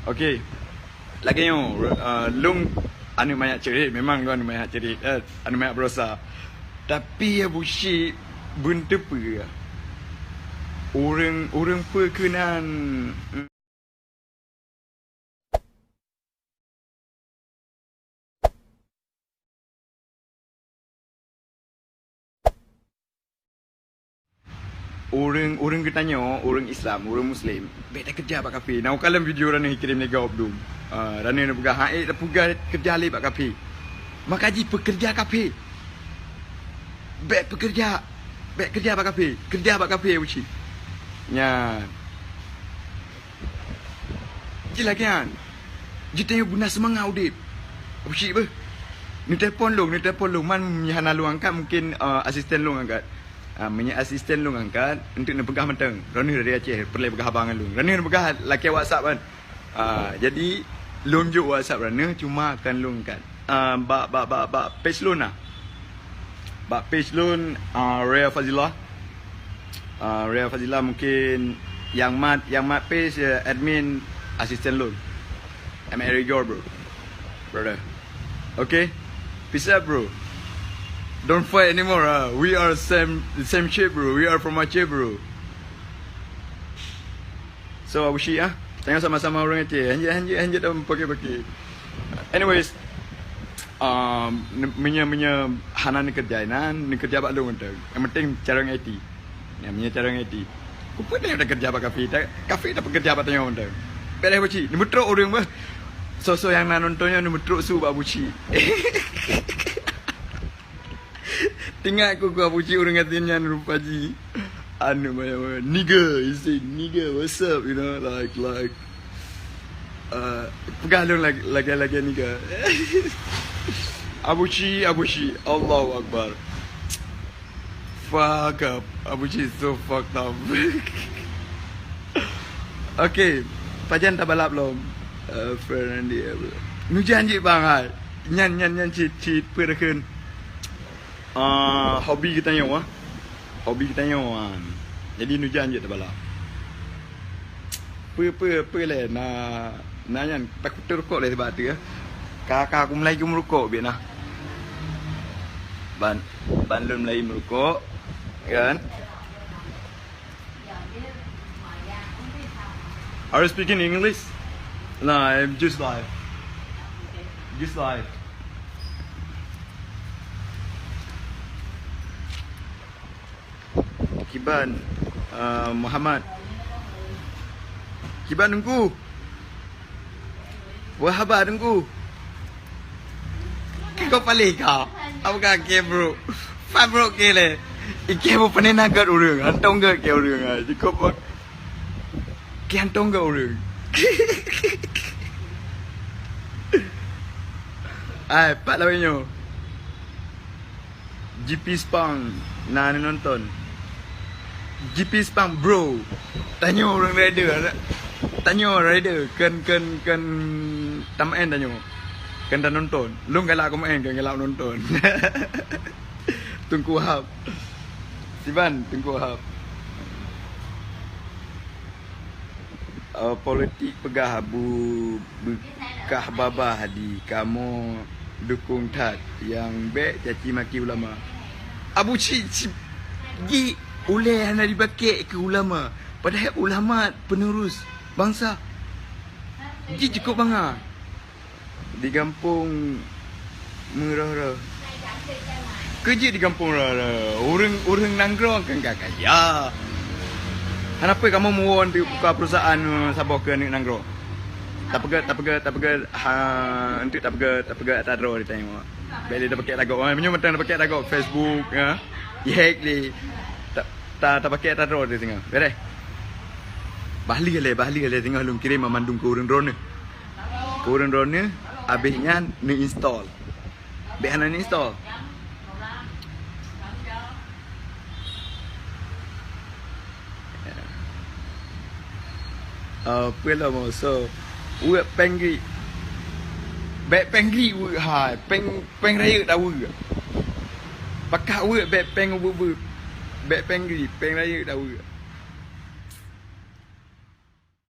Okey. Lagi yo, lung anu banyak cerit, memang lu anu banyak cerit, anu banyak berosa. Tapi Abusyik buntu apa? Orang perkenan orang ketanya, orang Islam, orang Muslim, baik dah kerja pak kafe. Now kalau video rana kirim ni gawab dum. Rana nak pegang haid dah pegang kerja le pak kafe. Makaji pekerja kafe. Baik pekerja. Baik kerja pak kafe. Kerja pak kafe uci. Nya. Jila kan. Jitanya guna semangat udip. Uci ber. Ni telefon long man nyahana lu angkat mungkin asisten lu angkat. Menye asisten lu angkat untuk nak pegah mentang. Rani dari Aceh perlu pegah abang lu. Rani nak pegah laki WhatsApp kan. Jadi lu juk WhatsApp Rani cuma akan lu angkat. Ba page lu nah. Ba page lu Ria Fazilah. Ria Fazilah mungkin yang mat page admin asisten lu. I'm Erigor bro. Brother. Okay? Peace out bro. Don't fight anymore. We are the same shape bro. We are from Aceh bro. So Abusyik tengok sama-sama orang Aceh. Hanjit dah pakai. Anyways, punya hana ni kerja ni kerja pak lu mentang. Yang penting cara IT. Yang punya cara IT. Ku pun dah kerja pak kafe dah pekerja pak tengok mentang. Beres Abusyik. Ni betruk orang bah. So yang nak nontonnya ni betruk su Abusyik. Tengok aku Abusyik orang katanya rupa ji. Anu macam nigga, you say nigga, what's up, you know, like pegang lu lagi nigga. Abusyik, Allahu Akbar. Fuck up. Abusyik so fucked up. Okay, pajan tak balap belum? Friend dia. Nu janji bang hai. Nyan cheat perken. Hobi kita nyawa. Jadi nu janji tak balap. Apa le na nyan tak rokok le sebab tu ya. Kakak aku Melayu merokok biar nah. Ban lu Melayu merokok kan? Are you speaking English? No, I'm just live. Kiban Muhammad. Kiban nunggu. Haba nunggu. Kau paling kau. Apa kaki bro? Faham bro ke le? Iki apa pernah nak ureung? Antong ke ureung ah? Jika apa? Ki antong ke ureung? Pak lawannya. GP Spang nak nonton. GP Spang bro. Tanya orang rider. Kan tamain tanya. Kan dah nonton. Lu galak aku main kan galak nonton. Tunggu hab. Siban tunggu hab. Politik pegah bekah babah di kamu dukung tat yang baik caci maki ulama. Abusyik gi oleh hana dipakai ke ulama. Padahal ulama penerus bangsa. Gi cukup bangga. Di kampung Merah. Kerja di kampung Merah. Orang nanggrong kan kakak. Ya. Kenapa kamu mau buka perusahaan Sabah ke nanggrong? Tak pegat. Untuk tak pegat tak draw dia tengok. Baik dia dah pakai lagok. Punya mentang dah pakai lagok Facebook, ya. Hack ni. Tak pakai tak draw dia tengok. Beres. Bahli le tengok lu kirim mandung ke orang drone. Ke orang drone habisnya ni install. Behana ni install. Pela mo so uat pengri. Back pengri uat hai, peng raya dah uat. Pakak uat back peng uat. Back pengri, peng raya dah uat.